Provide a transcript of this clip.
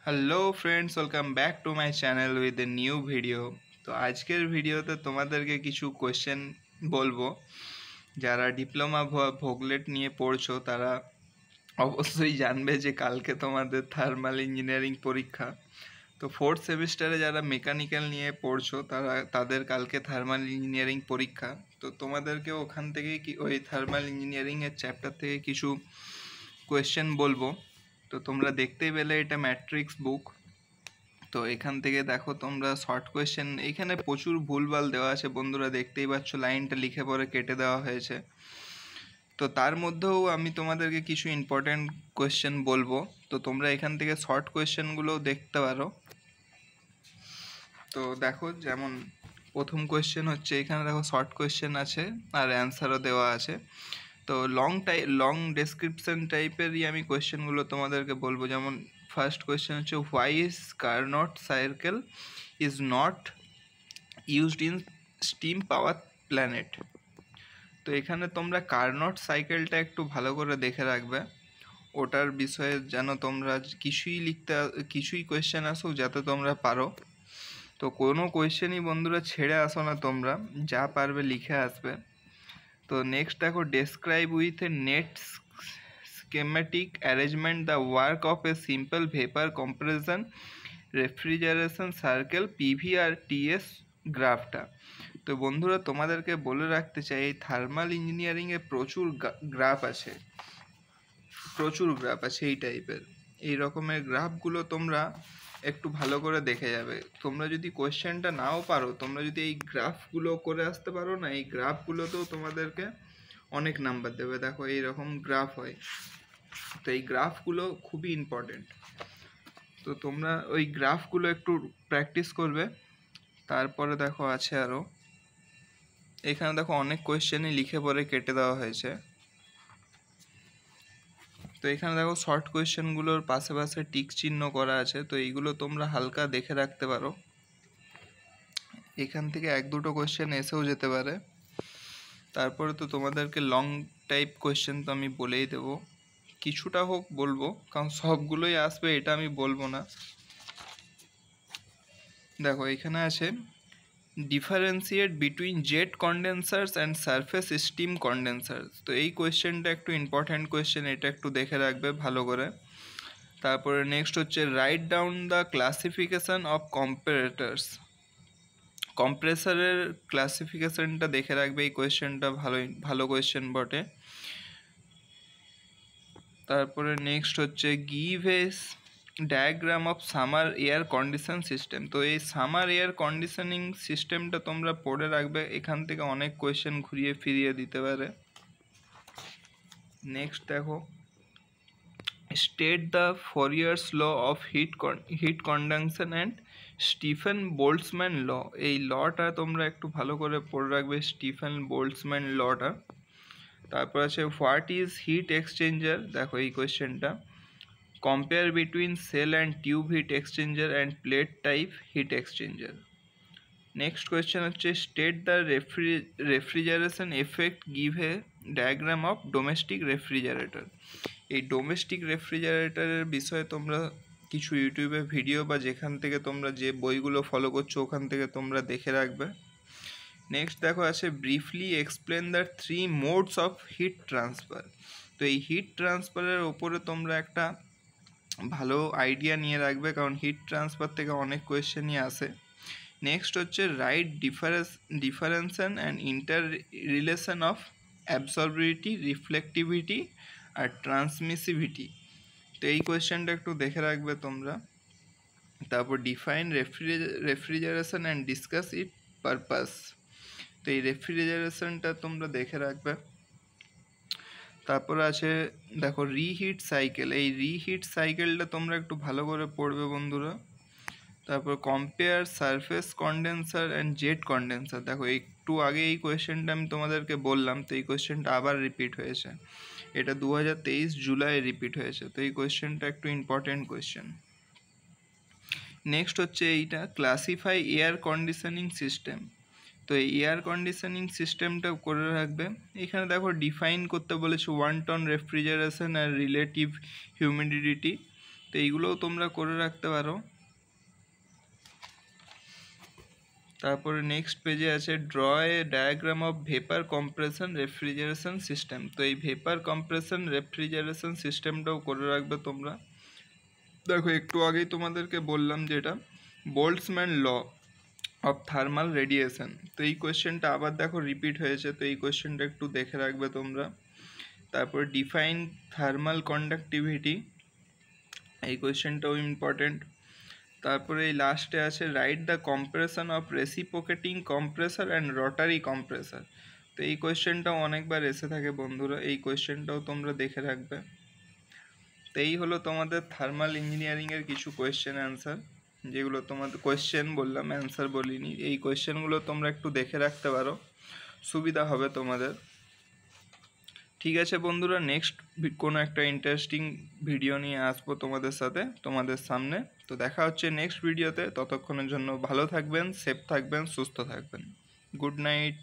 Hello friends, welcome back to my channel with a new video. তো আজকের ভিডিওতে তোমাদেরকে কিছু কোয়েশ্চেন বলবো। যারা ডিপ্লোমা ভোগলেট নিয়ে পড়ছো তারা অবশ্যই জানবে যে কালকে তোমাদের থার্মাল ইঞ্জিনিয়ারিং পরীক্ষা। তো ফোর্থ সেমিস্টারে যারা মেকানিক্যাল নিয়ে পড়ছো তাদের কালকে থার্মাল ইঞ্জিনিয়ারিং পরীক্ষা। তো তোমাদেরকে ওখান থেকে ওই থার্মাল ইঞ্জিনিয়ারিংয়ের চ্যাপ্টার থেকে কিছু কোয়েশ্চেন বলবো। তো তোমরা দেখতেই পেলে এটা ম্যাট্রিক্স বুক। তো এখান থেকে দেখো তোমরা শর্ট কোয়েশ্চেন, এখানে প্রচুর ভুলভাল দেওয়া আছে বন্ধুরা, দেখতেই পাচ্ছ লাইনটা লিখে পরে কেটে দেওয়া হয়েছে। তো তার মধ্যেও আমি তোমাদেরকে কিছু ইম্পর্ট্যান্ট কোয়েশ্চেন বলবো। তো তোমরা এখান থেকে শর্ট কোয়েশ্চেনগুলোও দেখতে পারো। তো দেখো, যেমন প্রথম কোয়েশ্চেন হচ্ছে, এখানে দেখো শর্ট কোয়েশ্চেন আছে আর অ্যান্সারও দেওয়া আছে। তো লং ডেসক্রিপশন টাইপেরই আমি কোয়েশ্চেনগুলো তোমাদেরকে বলবো। যেমন ফার্স্ট কোয়েশ্চেন হচ্ছে, why is Carnot circle is not used in steam power planet. তো এখানে তোমরা কার্নট সাইকেলটা একটু ভালো করে দেখে রাখবে, ওটার বিষয়ে যেন তোমরা কিছুই কোয়েশ্চেন আসুক যাতে তোমরা পারো। তো কোনো কোয়েশ্চেনই বন্ধুরা ছেড়ে আসো না, তোমরা যা পারবে লিখে আসবে। তো নেক্সট দেখো, describe with a net schematic arrangement the work of a simple vapor compression refrigeration circle PVRTS গ্রাফটা। তো বন্ধুরা তোমাদেরকে বলে রাখতে চাই, এই থার্মাল ইঞ্জিনিয়ারিংয়ে প্রচুর গ্রাফ আছে এই টাইপের। এই রকমের গ্রাফগুলো তোমরা একটু ভালো করে দেখে যাবে। তোমরা যদি কোয়েশ্চেনটা নাও পারো, তোমরা যদি এই গ্রাফগুলো করে আসতে পারো না, এই গ্রাফগুলোতেও তোমাদেরকে অনেক নাম্বার দেবে। দেখো এইরকম গ্রাফ হয়। তো এই গ্রাফগুলো খুবই ইম্পর্টেন্ট। তো তোমরা ওই গ্রাফগুলো একটু প্র্যাকটিস করবে। তারপরে দেখো আছে আরও, এখানে দেখো অনেক কোয়েশ্চেনই লিখে পরে কেটে দেওয়া হয়েছে। তো এখানে দেখো শর্ট কোয়েশ্চেনগুলোর পাশে পাশে টিক চিহ্ন করা আছে, তো এইগুলো তোমরা হালকা দেখে রাখতে পারো। এখান থেকে এক দুটো কোয়েশ্চেন এসেও যেতে পারে। তারপরে তো তোমাদেরকে লং টাইপ কোয়েশ্চেন তো আমি বলেই দেবো, কিছুটা হোক বলবো, কারণ সবগুলোই আসবে এটা আমি বলবো না। দেখো এখানে আছে, differentiate between jet condensers and surface steam condensers. তো এই কোয়েশ্চেনটা একটু ইম্পর্ট্যান্ট কোয়েশ্চেন, এটা একটু দেখে রাখবে ভালো করে। তারপরে নেক্সট হচ্ছে, write down the classification of কম্প্রেসারের ক্লাসিফিকেশানটা দেখে রাখবে। এই কোয়েশ্চেনটা ভালো কোয়েশ্চেন বটে। তারপরে নেক্সট হচ্ছে, give a diagram of summer air condition system. তো এই সামার এয়ার কন্ডিশনিং সিস্টেমটা তোমরা পড়ে রাখবে, এখান থেকে অনেক কোয়েশ্চেন ঘুরিয়ে ফিরিয়ে দিতে পারে। নেক্সট দেখো, state the Fourier's law of heat conduction and Stefan Boltzmann law. এই লটা তোমরা একটু ভালো করে পড়ে রাখবে, স্টিফেন বোল্টজম্যান লটা। তারপর আছে, হোয়াট ইজ হিট এক্সচেঞ্জার। দেখো এই কোয়েশ্চেনটা, compare between shell and tube heat exchanger and plate type heat exchanger. Next question হচ্ছে, state the refrigeration effect, give a diagram of domestic refrigerator. এই ডোমেস্টিক রেফ্রিজারেটরের বিষয়ে তোমরা কিছু ইউটিউবে ভিডিও বা যেখান থেকে তোমরা যে বইগুলো ফলো করছো ওখান থেকে তোমরা দেখে রাখবে। নেক্সট দেখো আছে, briefly explain the 3 modes of heat transfer. তো এই হিট ট্রান্সফারের ওপরে তোমরা একটা ভালো আইডিয়া নিয়ে রাখবে, কারণ হিট ট্রান্সফার থেকে অনেক কোয়েশ্চেনই আসে। নেক্সট হচ্ছে, write differentiation and inter relation of absorptivity, reflectivity আর ট্রান্সমিসিভিটি। তো এই কোয়েশ্চেনটা একটু দেখে রাখবে তোমরা। তারপর define refrigeration and discuss it purpose. তো এই রেফ্রিজারেশনটা তোমরা দেখে রাখবে। তারপর আছে দেখো, রিহিট সাইকেল। এই রিহিট সাইকেলটা তোমরা একটু ভালো করে পড়বে বন্ধুরা। তারপর compare surface condenser and jet condenser. দেখো একটু আগে এই কোয়েশ্চেনটা আমি তোমাদেরকে বললাম, তো এই কোয়েশ্চেনটা আবার রিপিট হয়েছে, এটা 2023 জুলাই রিপিট হয়েছে। তো এই কোয়েশ্চেনটা একটু ইম্পর্টেন্ট কোয়েশ্চেন। নেক্সট হচ্ছে এইটা, ক্লাসিফাই এয়ার কন্ডিশনিং সিস্টেম। তো এই এয়ার কন্ডিশনিং সিস্টেমটা করে রাখবে। এখানে দেখো ডিফাইন করতে বলেছে 1 টন রেফ্রিজারেশন আর রিলেটিভ হিউমিডিটি। তো এইগুলোও তোমরা করে রাখতে পারো। তারপরে নেক্সট পেজে আছে draw A diagram of vapour compression refrigeration system. তো এই ভেপার কম্প্রেশন রেফ্রিজারেশন সিস্টেমটাও করে রাখবে তোমরা। দেখো একটু আগেই তোমাদেরকে বললাম যেটা Boltzmann law of thermal radiation, তো এই কোয়েশ্চেনটা আবার দেখো রিপিট হয়েছে, তো এই কোয়েশ্চেনটা একটু দেখে রাখবে তোমরা। তারপর ডিফাইন থার্মাল কন্ডাক্টিভিটি, এই কোয়েশ্চেনটাও ইম্পর্টেন্ট। তারপরে এই লাস্টে আছে write the compression of reciprocating compressor and Rotary compressor. তো এই কোয়েশ্চেনটাও অনেকবার এসে থাকে বন্ধুরা, এই কোয়েশ্চেনটাও তোমরা দেখে রাখবে। তো এই হলো তোমাদের থার্মাল ইঞ্জিনিয়ারিংয়ের কিছু কোয়েশ্চেন অ্যান্সার, যেগুলো তোমাদের কোয়েশ্চেন বললাম, অ্যান্সার বলিনি। এই কোয়েশ্চেনগুলো তোমরা একটু দেখে রাখতে পারো, সুবিধা হবে তোমাদের। ঠিক আছে বন্ধুরা, নেক্সট কোনো একটা ইন্টারেস্টিং ভিডিও নিয়ে আসবো তোমাদের সামনে। তো দেখা হচ্ছে নেক্সট ভিডিওতে, ততক্ষণের জন্য ভালো থাকবেন, সেফ থাকবেন, সুস্থ থাকবেন। Good night.